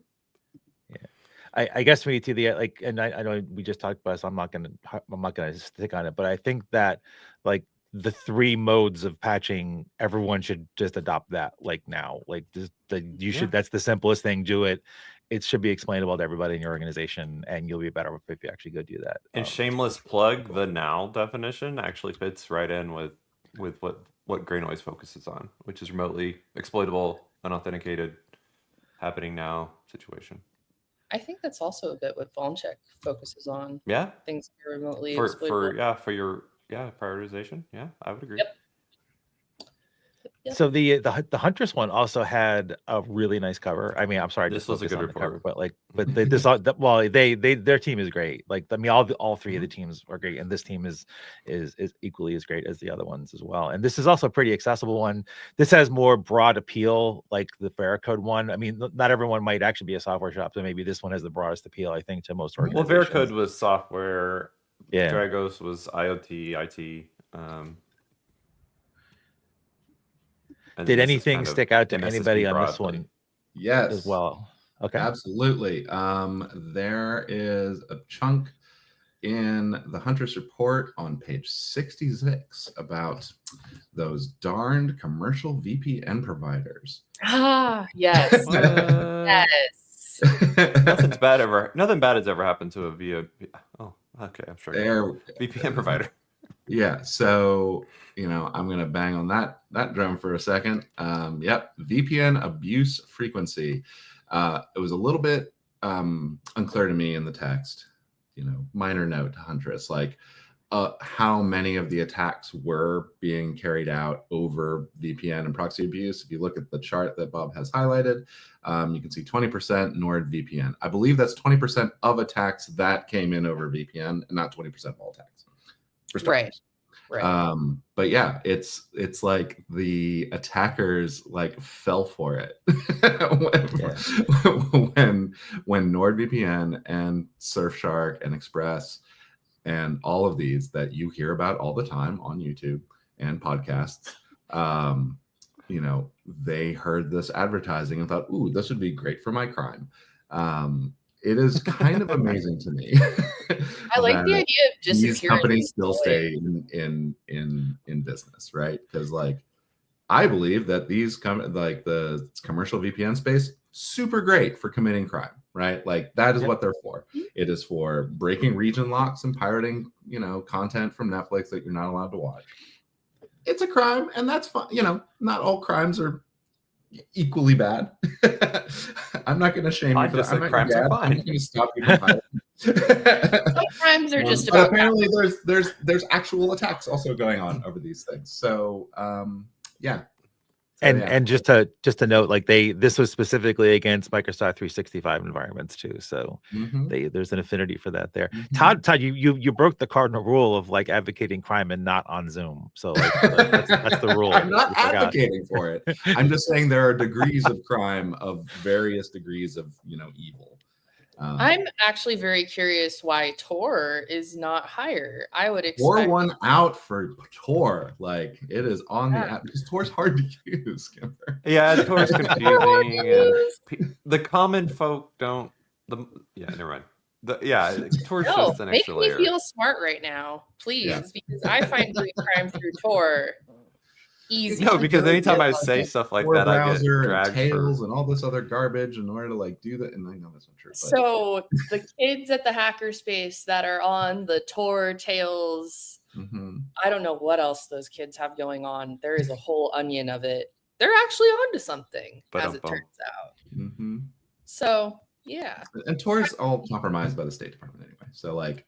Yeah, I guess we need to the and I know we just talked about it, so I'm not gonna stick on it, but I think that like the 3 modes of patching, everyone should just adopt that now. Like you should. That's the simplest thing. Do it. It should be explainable to everybody in your organization, and you'll be better off if you actually go do that. And shameless plug, the now definition actually fits right in with what GreyNoise focuses on, which is remotely exploitable, unauthenticated, happening now situation. I think that's also a bit what VulnCheck focuses on. Yeah, things that are remotely for exploitable. your prioritization. Yeah, I would agree. Yep. So the Huntress one also had a really nice cover. I mean, I'm sorry, this was a good report, but their team is great. Like, I mean, all 3 of the teams are great, and this team is equally as great as the other ones as well. And this is also a pretty accessible one. This has more broad appeal, like the Veracode one. I mean, not everyone might actually be a software shop, so maybe this one has the broadest appeal, I think, to most organizations. Well, Veracode was software. Yeah, Dragos was IoT, IT. Did anything stick out to anybody on this one? Yes, as well. Okay, absolutely. There is a chunk in the Huntress report on page 66 about those darned commercial VPN providers. Ah, yes. Yes. Nothing bad has ever happened to a oh, okay, I'm sure. VPN provider. Yeah, so I'm going to bang on that drum for a second. Yep, VPN abuse frequency. It was a little bit unclear to me in the text. Minor note to Huntress, like how many of the attacks were being carried out over VPN and proxy abuse. If you look at the chart that Bob has highlighted, you can see 20% NordVPN. I believe that's 20% of attacks that came in over VPN, and not 20% of all attacks. Right. But yeah, it's like the attackers fell for it when NordVPN and Surfshark and Express and all of these that you hear about all the time on YouTube and podcasts, they heard this advertising and thought, ooh, this would be great for my crime. It is kind of amazing to me. I like the idea of just these companies still stay in business, right? Because I believe that these the commercial VPN space, super great for committing crime, right? That is what they're for. It is for breaking region locks and pirating, content from Netflix that you're not allowed to watch. It's a crime, and that's fine. Not all crimes are equally bad. I'm not going to shame you for that. Crimes are fine. I'm going to stop you from fighting. Some crimes are just about. Apparently, there's actual attacks also going on over these things. So, yeah. And just to note, this was specifically against Microsoft 365 environments too. So there's an affinity for that there. Todd, you broke the cardinal rule of advocating crime and not on Zoom. So that's the rule. I'm not advocating for it. I'm just saying there are degrees of crime of various degrees of evil. I'm actually very curious why Tor is not higher. I would expect Tor won out for Tor. It is on the app because Tor's hard to use. Kimber. Yeah, Tor's confusing. And the common folk don't. Never mind. Tor's just an extra layer. Make me feel smart right now, please, because I find doing crime through Tor easy. No, because anytime I say stuff like that, I get dragged Tails and all this other garbage in order to do that. And I know that's not true. But. So the kids at the hackerspace that are on the Tor Tails, I don't know what else those kids have going on. There is a whole onion of it. They're actually onto something, as it turns out. So yeah. And Tor's all compromised by the State Department anyway. So every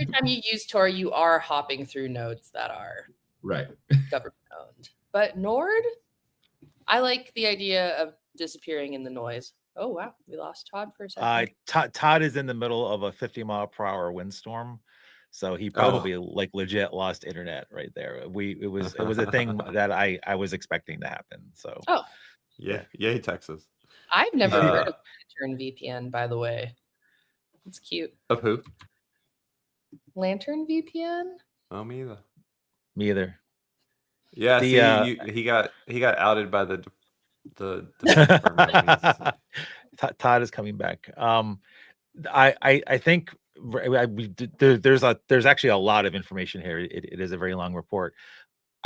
time you use Tor, you are hopping through nodes that are right government owned. But Nord, I like the idea of disappearing in the noise. Oh wow, we lost Todd for a second. Todd is in the middle of a 50-mile-per-hour windstorm, so he probably legit lost internet right there. It was a thing that I was expecting to happen. So yay Texas. I've never heard of turn VPN, by the way. It's cute. Of who? Lantern VPN. Oh, me either. Me either. Yeah, The, he got outed by the defense firm. That Todd is coming back. I think there's actually a lot of information here. It is a very long report.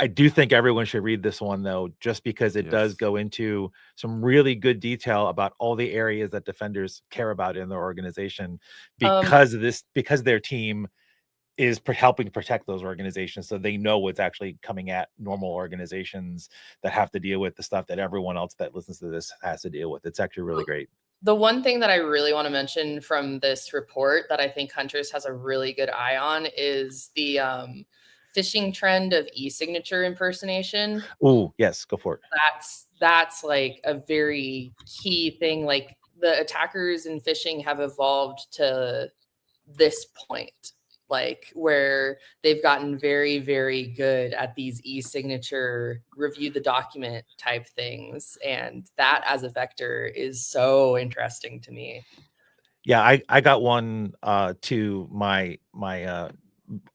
I do think everyone should read this one though, just because it does go into some really good detail about all the areas that defenders care about in their organization, because their team is helping protect those organizations, so they know what's actually coming at normal organizations that have to deal with the stuff that everyone else that listens to this has to deal with. It's actually really great. The one thing that I really want to mention from this report that I think Huntress has a really good eye on is the phishing trend of e-signature impersonation. Oh, yes, go for it. That's like a very key thing. Like the attackers in phishing have evolved to this point, like where they've gotten very, very good at these e-signature review the document type things. And that as a vector is so interesting to me. Yeah, I got one to my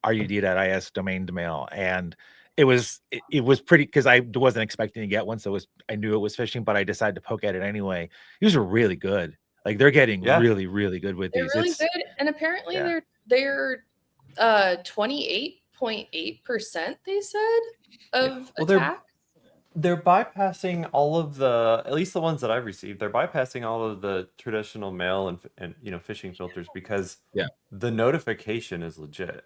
rud.is domain mail, and it was pretty, because I wasn't expecting to get one, so I knew it was phishing, but I decided to poke at it anyway. These are really good. Like they're getting really, really good with these. They're really good, and apparently they're 28.8%, they said, of attacks. They're bypassing all of at least the ones that I've received, they're bypassing all of the traditional mail and phishing filters, because the notification is legit.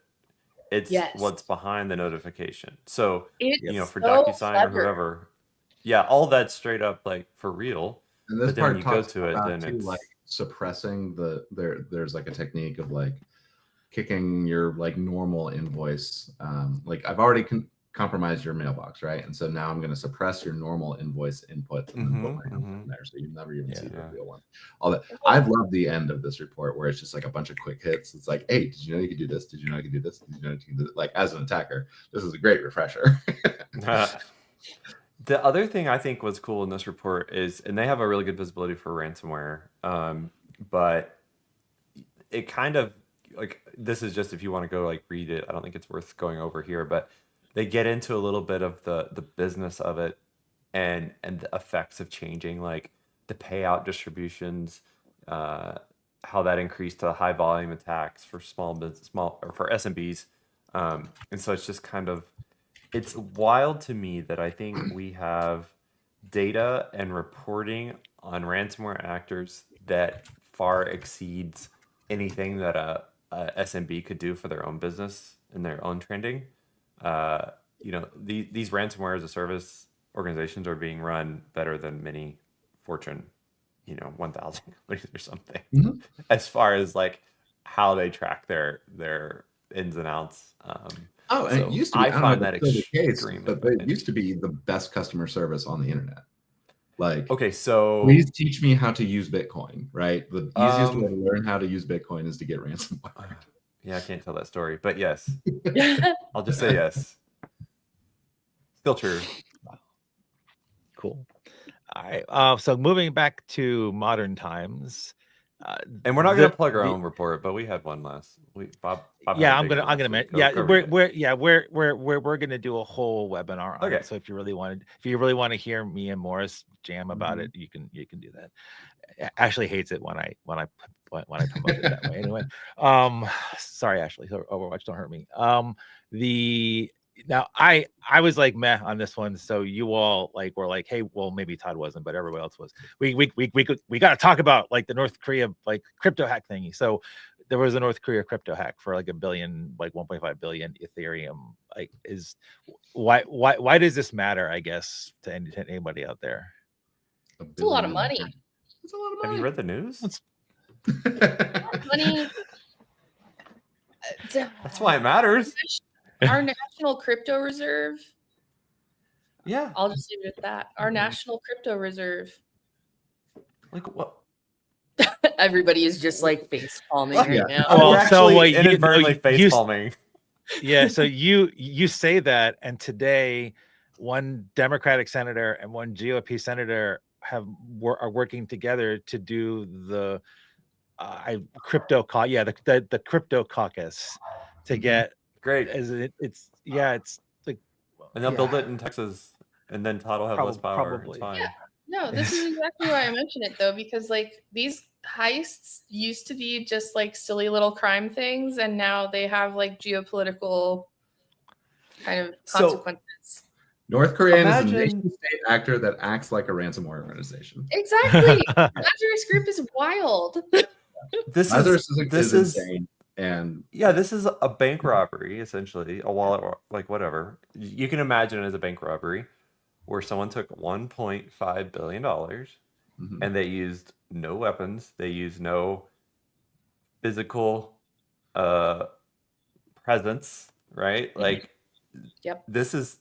It's what's behind the notification. So for DocuSign or whoever, all that's straight up like for real. And this but then part when you go to it, then too, it's like suppressing there's like a technique of like kicking your like normal invoice. Like I've already compromised your mailbox, right? And so now I'm going to suppress your normal invoice input and then put my own in there, so you never even see the real one. All that. I've loved the end of this report where it's just like a bunch of quick hits. It's like, hey, did you know you could do this? Did you know you could do this? Did you know you could do this? Like as an attacker, this is a great refresher. The other thing I think was cool in this report is, and they have a really good visibility for ransomware, but it kind of like, this is just if you want to go like read it, I don't think it's worth going over here, but they get into a little bit of the business of it and the effects of changing, like the payout distributions, how that increased to high volume attacks for small or for SMBs. And so it's just kind of, it's wild to me that I think we have data and reporting on ransomware actors that far exceeds anything that a SMB could do for their own business and their own trending. These ransomware as a service organizations are being run better than many Fortune, 1,000 companies or something, as far as like how they track their ins and outs. And it used to be, I find that the case, but it interesting. used to be the best customer service on the internet. Like, okay, so please teach me how to use Bitcoin, right? The easiest way to learn how to use Bitcoin is to get ransomware. Yeah, I can't tell that story, but yes. I'll just say yes. Still true. Cool. All right. So moving back to modern times. And we're not going to plug our own report, but we had one last week. Bob I'm gonna mention. We're gonna do a whole webinar on it. So if you really want to hear me and Morris jam about it, you can do that. Ashley hates it when I promote it that way. Anyway, sorry, Ashley. Overwatch, don't hurt me. Now I was like meh on this one, so you all like were like, hey, well maybe Todd wasn't, but everybody else was. We got to talk about like the North Korea like crypto hack thingy. So there was a North Korea crypto hack for like 1.5 billion Ethereum. Like, why does this matter? I guess to anybody out there. It's a lot of money. It's a lot of money. Have you read the news? Money. That's why it matters. Our national crypto reserve. Yeah. I'll just leave it at that. Our national crypto reserve. Like what? Everybody is just like face palming right now. Well, so inadvertently face palming. Yeah. So you say that, and today, one Democratic senator and one GOP senator are working together to do crypto the crypto caucus to get Great. it's like, And they'll build it in Texas, and then Todd will have less power. Probably. It's fine. Yeah. No, this is exactly why I mention it though, because like these heists used to be just like silly little crime things, and now they have like geopolitical kind of consequences. North Korea is a Imagine- nation-state actor that acts like a ransomware organization. Exactly. Lazarus Group is wild. Lazarus is insane. And yeah, this is a bank robbery, essentially, a wallet, or like whatever. You can imagine it as a bank robbery where someone took $1.5 billion and they used no weapons. They used no physical presence, right? Like, Yep. This is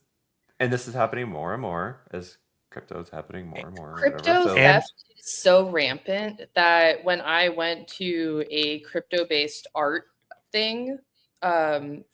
happening more and more as crypto is happening more and more. Crypto theft is so rampant that when I went to a crypto-based art thing, I'm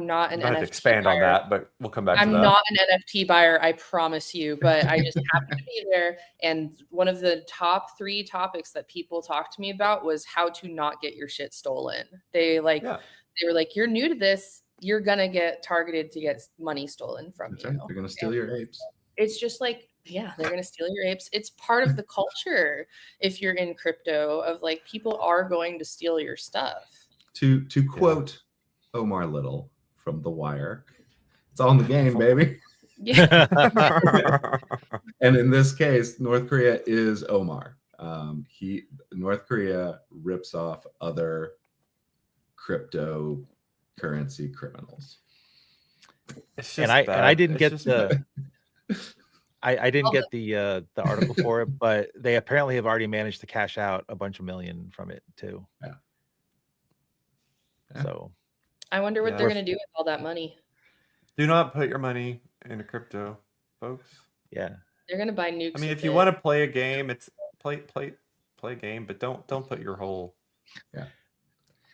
not an I'm NFT to expand buyer. on that, but we'll come back to that. I'm not an NFT buyer, I promise you, but I just happened to be there. And one of the top 3 topics that people talked to me about was how to not get your shit stolen. They were like, you're new to this, you're gonna get targeted to get money stolen from you. Right. They're gonna steal your apes. It's just like, yeah, they're gonna steal your apes. It's part of the culture if you're in crypto of like people are going to steal your stuff. To quote Omar Little from The Wire, it's all in the game, baby. Yeah. And in this case, North Korea is Omar. North Korea rips off other cryptocurrency criminals. It's just and I didn't get the I didn't All get the article for it, but they apparently have already managed to cash out a bunch of million from it too. Yeah. So I wonder what they're gonna do with all that money. Do not put your money into crypto, folks. Yeah. They're gonna buy nukes. I mean, if you want to play a game, it's play a game, but don't put your whole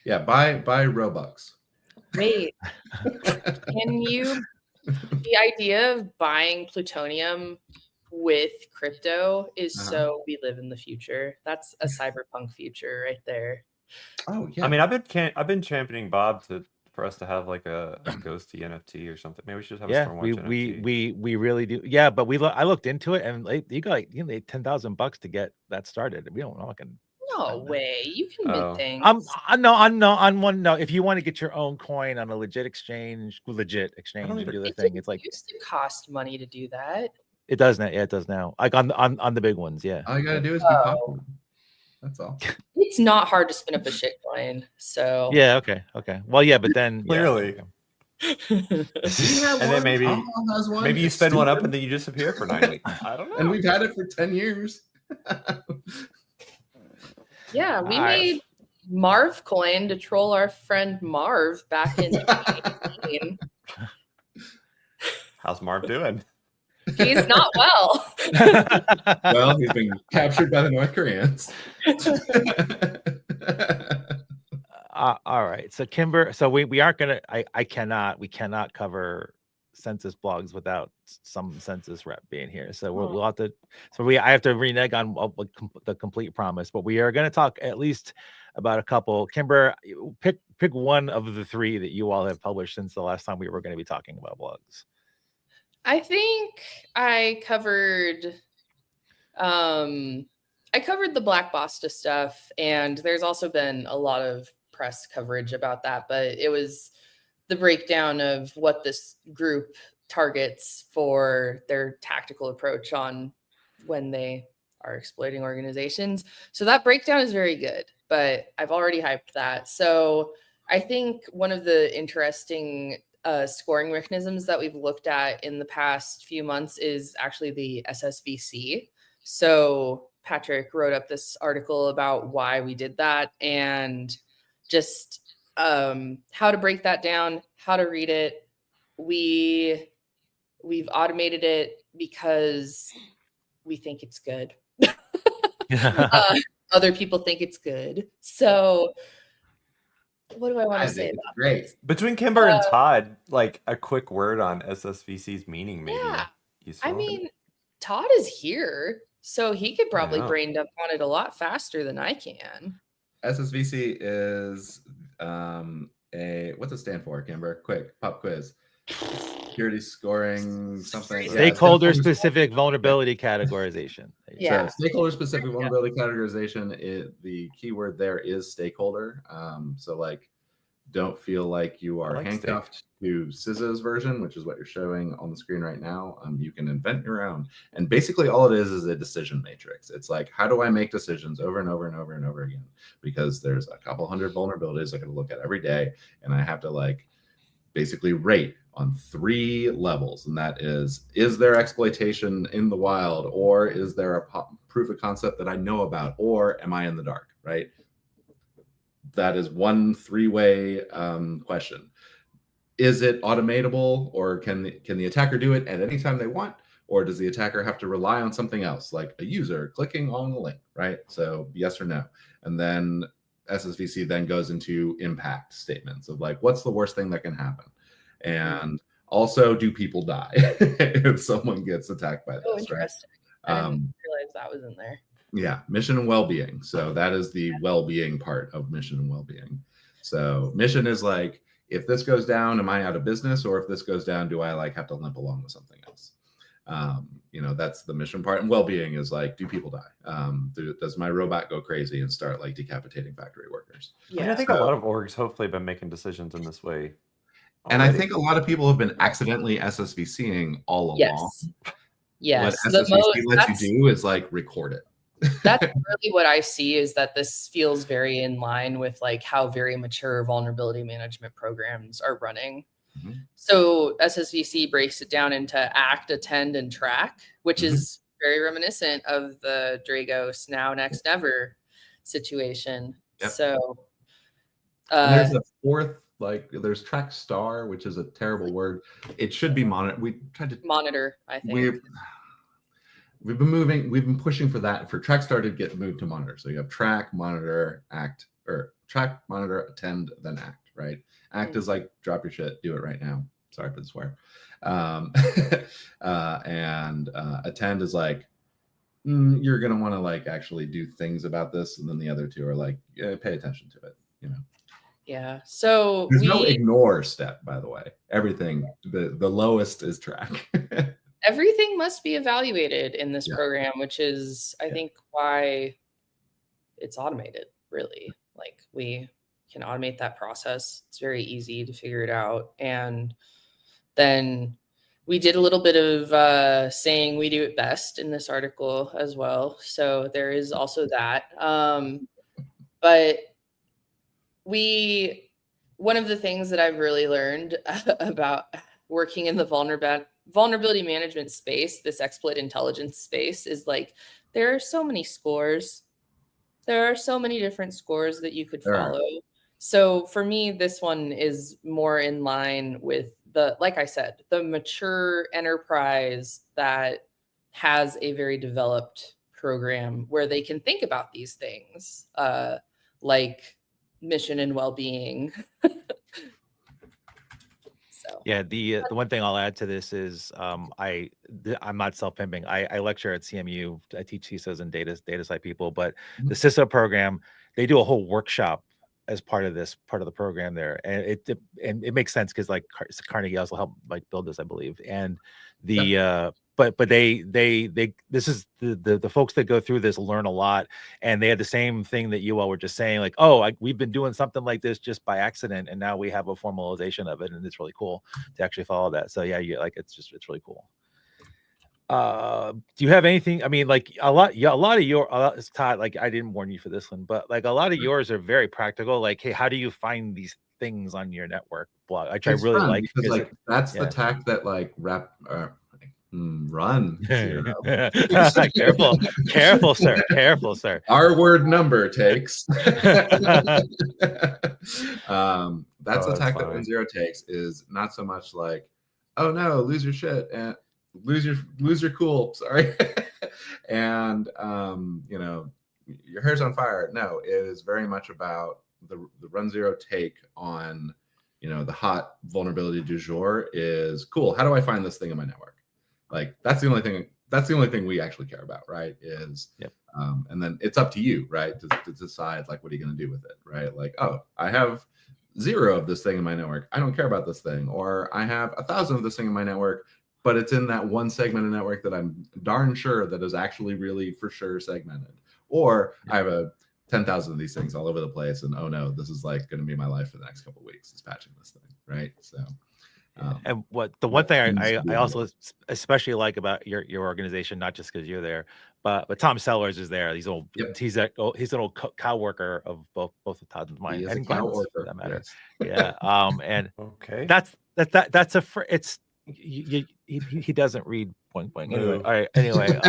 buy Robux. Wait, can you? The idea of buying plutonium with crypto is so we live in the future. That's a cyberpunk future right there. Oh yeah. I mean, I've been championing Bob for us to have like a ghosty NFT or something. Maybe we should have a Stormwatch NFT. we really do. Yeah, but I looked into it and like, you got like $10,000 to get that started. We don't know. No way. You can mint things. No. If you want to get your own coin on a legit exchange and do the thing, it's like it used to cost money to do that. It does now. Yeah, it does now. Like on the big ones. Yeah. All you gotta do is be popular. That's all. It's not hard to spin up a shitcoin. So yeah. Okay. Well, yeah, but then clearly. And then maybe you spend one up and then you disappear for 9 weeks. I don't know. And we've had it for 10 years. Yeah, we made Marv coin to troll our friend Marv back in 2018. How's Marv doing? He's not well. Well, he's been captured by the North Koreans. All right. So Kimber, we aren't gonna. We cannot cover Censys blogs without some Censys rep being here. So we'll have to. I have to renege on the complete promise, but we are going to talk at least about a couple. Kimber, pick one of the 3 that you all have published since the last time we were going to be talking about blogs. I think I covered the Black Basta stuff, and there's also been a lot of press coverage about that, but it was the breakdown of what this group targets for their tactical approach on when they are exploiting organizations. So that breakdown is very good, but I've already hyped that. So I think one of the interesting scoring mechanisms that we've looked at in the past few months is actually the SSVC. So Patrick wrote up this article about why we did that and just how to break that down, how to read it. We've automated it because we think it's good. Other people think it's good. So what do I want to say about great this? Between Kimber and Todd, like a quick word on SSVC's meaning, maybe. Yeah. Useful. I mean, Todd is here. So he could probably Yeah. brain dump on it a lot faster than I can. SSVC is what's it stand for, Kimber? Quick, pop quiz. Security scoring something. Stakeholder specific vulnerability categorization. Yeah. So stakeholder specific vulnerability categorization, the keyword there is stakeholder. So like, don't feel like you are handcuffed to CISA's version, which is what you're showing on the screen right now. You can invent your own. And basically all it is a decision matrix. It's like, how do I make decisions over and over and over and over again? Because there's a couple hundred vulnerabilities I got to look at every day. And I have to like basically rate on 3 levels. And that is there exploitation in the wild? Or is there a proof of concept that I know about? Or am I in the dark, right? That is one 3-way question. Is it automatable, or can the attacker do it at any time they want? Or does the attacker have to rely on something else, like a user clicking on the link, right? So yes or no. And then SSVC then goes into impact statements of like, what's the worst thing that can happen? And also, do people die if someone gets attacked by this? Oh, interesting. Right? I didn't realize that was in there. Yeah, mission and well-being. So that is the well-being part of mission and well-being. So mission is like, if this goes down, am I out of business? Or if this goes down, do I like have to limp along with something else? That's the mission part. And well-being is like, do people die? Does my robot go crazy and start like decapitating factory workers? Yeah. I mean, I think a lot of orgs hopefully have been making decisions in this way. And I think a lot of people have been accidentally SSVCing all along. Yes. What SSVC lets you do is like record it. That's really what I see, is that this feels very in line with like how very mature vulnerability management programs are running. So SSVC breaks it down into act, attend, and track, which is very reminiscent of the Dragos now, next, never situation. So there's a fourth, like there's track star, which is a terrible word. It should be monitor. We tried to monitor, I think. We've been pushing for that, for track star to get moved to monitor. So you have track, monitor, act, or track, monitor, attend, then act, right? Act is like, drop your shit, do it right now. Sorry for the swear. And attend is like, you're going to want to like actually do things about this. And then the other two are like, pay attention to it, Yeah. So there's no ignore step, by the way. Everything, the lowest is track. Everything must be evaluated in this program, which is, I think, why it's automated, really. Like, we can automate that process. It's very easy to figure it out. And then we did a little bit of saying we do it best in this article as well. So there is also that. But one of the things that I've really learned about working in the vulnerability management space, this exploit intelligence space, is like, there are so many scores. There are so many different scores that you could follow. So for me, this one is more in line with like I said, the mature enterprise that has a very developed program where they can think about these things, like mission and well-being. Yeah, the one thing I'll add to this is I'm not self-pimping. I lecture at CMU. I teach CISOs and data site people, but the CISO program, they do a whole workshop as part of the program there, and it makes sense because like Carnegie also helped like build this, I believe, and but they this is the folks that go through this learn a lot, and they had the same thing that you all were just saying, like, we've been doing something like this just by accident, and now we have a formalization of it, and it's really cool to actually follow that. So yeah, it's really cool. Do you have anything? I mean, like a lot of your Todd, like I didn't warn you for this one, but like a lot of yours are very practical. Like, hey, how do you find these things on your network blog? Which I really like, because like that's the tack that like run zero. careful sir. Our word number takes. That's the tack that Run Zero takes, is not so much like, oh no, lose your shit and lose your cool, sorry. And your hair's on fire. No, it is very much about the Run Zero take on the hot vulnerability du jour is, cool, how do I find this thing in my network? Like, that's the only thing that's the only thing we actually care about, right? Is and then it's up to you, right, to decide like what are you going to do with it, right? Like, oh, I have 0 of this thing in my network, I don't care about this thing, or I have 1,000 of this thing in my network, but it's in that one segment of network that I'm darn sure that is actually really for sure segmented, or I have 10,000 of these things all over the place, and oh no, this is like going to be my life for the next couple of weeks is patching this thing, right? So and the one thing I also especially like about your organization, not just because you're there, but Tom Sellers is there. He's he's an old cow worker of both of Todd and mine, and Glenn's, for that matter. Yes. Yeah. And okay, that's it's he doesn't read point. Anyway, all right. Anyway,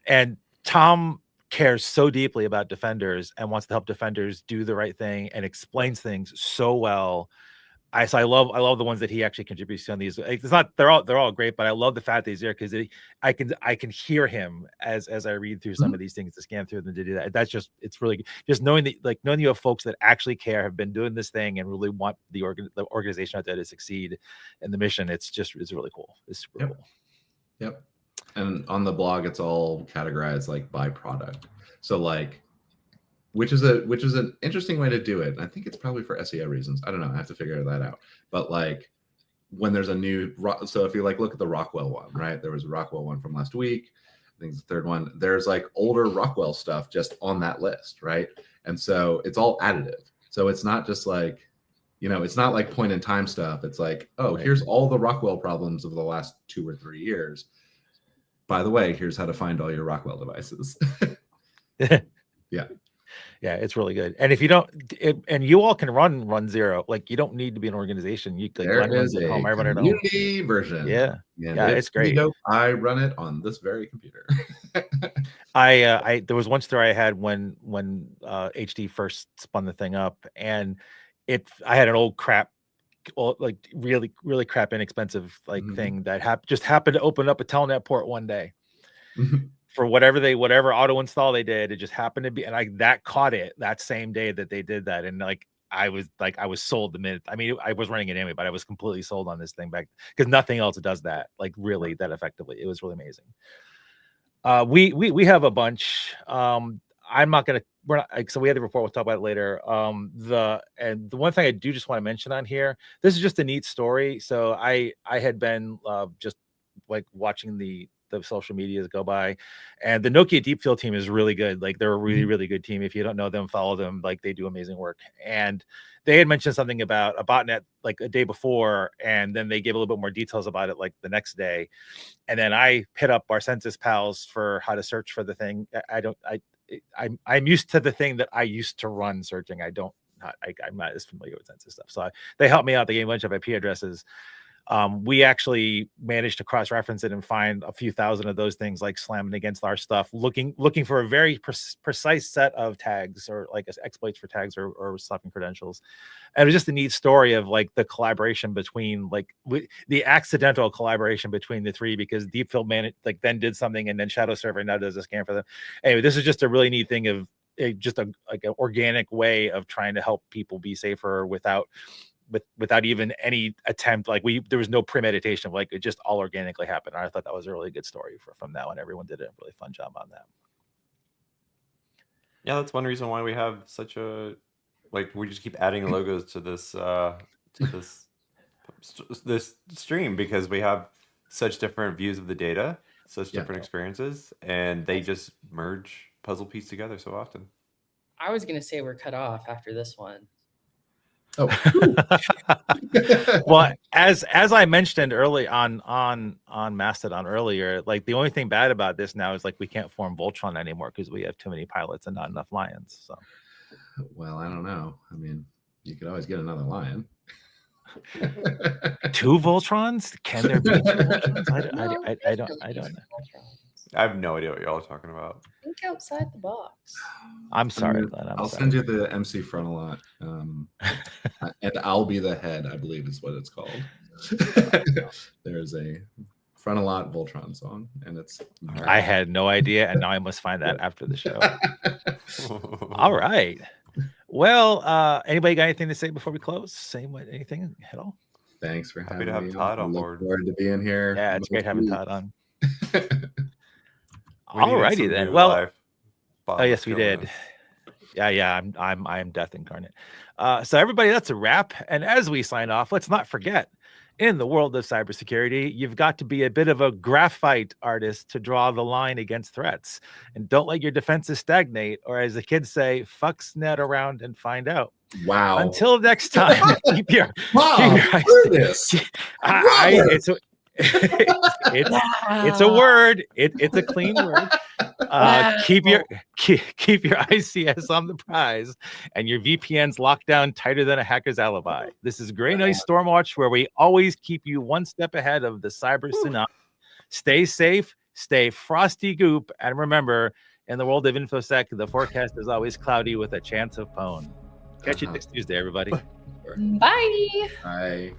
and Tom cares so deeply about defenders and wants to help defenders do the right thing and explains things so well. I love the ones that he actually contributes to on these. It's not they're all great, but I love the fact that he's there because I can hear him as I read through some of these things, to scan through them, to do that. That's it's really just knowing that you have folks that actually care, have been doing this thing, and really want the organization out there to succeed in the mission. It's really cool. It's super cool. Yep. And on the blog, it's all categorized like by product. So like, which is an interesting way to do it. And I think it's probably for SEO reasons. I don't know. I have to figure that out. But like when there's a new, so if you like look at the Rockwell one, right? There was a Rockwell one from last week. I think it's the third one. There's like older Rockwell stuff just on that list, right? And so it's all additive. So it's not just like, it's not like point in time stuff. It's like, oh, here's all the Rockwell problems of the last 2 or 3 years. By the way, here's how to find all your Rockwell devices. Yeah, it's really good. And if you don't, and you all can run zero, like you don't need to be an organization. You like there is a home, I run it community version. Yeah, it's great. I run it on this very computer. There was one story I had when HD first spun the thing up, and I had an old crap, like really really crap inexpensive thing that just happened to open up a telnet port one day. For whatever auto install they did, it just happened to be, and that caught it that same day that they did that, and like I was sold the minute. I mean, I was running it anyway, but I was completely sold on this thing back because nothing else does that like really that effectively. It was really amazing. We have a bunch. I'm not gonna. So we had the report. We'll talk about it later. The one thing I do just want to mention on here. This is just a neat story. So I had been just like watching the social medias go by, and the Nokia Deep Field team is really good. Like they're a really really good team. If you don't know them, follow them. Like they do amazing work. And they had mentioned something about a botnet like a day before, and then they gave a little bit more details about it like the next day. And then I hit up our Censys pals for how to search for the thing. I'm used to the thing that I used to run searching. I'm not as familiar with Censys stuff. So they helped me out. They gave a bunch of IP addresses. We actually managed to cross-reference it and find a few thousand of those things like slamming against our stuff, looking for a very precise set of tags or like exploits for tags or stuff and credentials. And it was just a neat story of like the collaboration between the accidental collaboration between the three, because Deep Field then did something, and then Shadow Server now does a scan for them. Anyway, this is just a really neat thing of just an organic way of trying to help people be safer without even any attempt. Like there was no premeditation, like it just all organically happened. And I thought that was a really good story from that one. Everyone did a really fun job on that. Yeah, that's one reason why we have such a we just keep adding logos to this this stream, because we have such different views of the data, such different experiences, and they just merge, puzzle piece together so often. I was gonna say we're cut off after this one. Oh, well, as I mentioned early on Mastodon earlier, like the only thing bad about this now is like we can't form Voltron anymore because we have too many pilots and not enough lions. So, well, I don't know. I mean, you could always get another lion. 2 Voltrons? Can there be 2 Voltrons? I don't know. I have no idea what y'all are talking about. Think outside the box. I'm sorry, I'll send you the MC Frontalot, and I'll be the head, I believe is what it's called. There's a Frontalot Voltron song, and it's. I had no idea, and now I must find that after the show. All right. Well, anybody got anything to say before we close? Anything at all? Thanks for Happy having to have me. Todd I on look board. forward to being here. Yeah, it's great having most Todd on. We needed Alrighty some then. new Well, life. oh yes, we did. Yeah, I am death incarnate. So everybody, that's a wrap. And as we sign off, let's not forget, in the world of cybersecurity, you've got to be a bit of a graphite artist to draw the line against threats. And don't let your defenses stagnate, or as the kids say, fuck Sned around and find out. Wow. Until next time, keep your eyes. This. It's a word. It's a clean word. Keep your ICS on the prize and your VPNs locked down tighter than a hacker's alibi. This is GreyNoise Stormwatch, where we always keep you one step ahead of the cyber tsunami. Stay safe, stay frosty goop, and remember, in the world of InfoSec, the forecast is always cloudy with a chance of pwn. Catch you next Tuesday, everybody. Bye. Bye.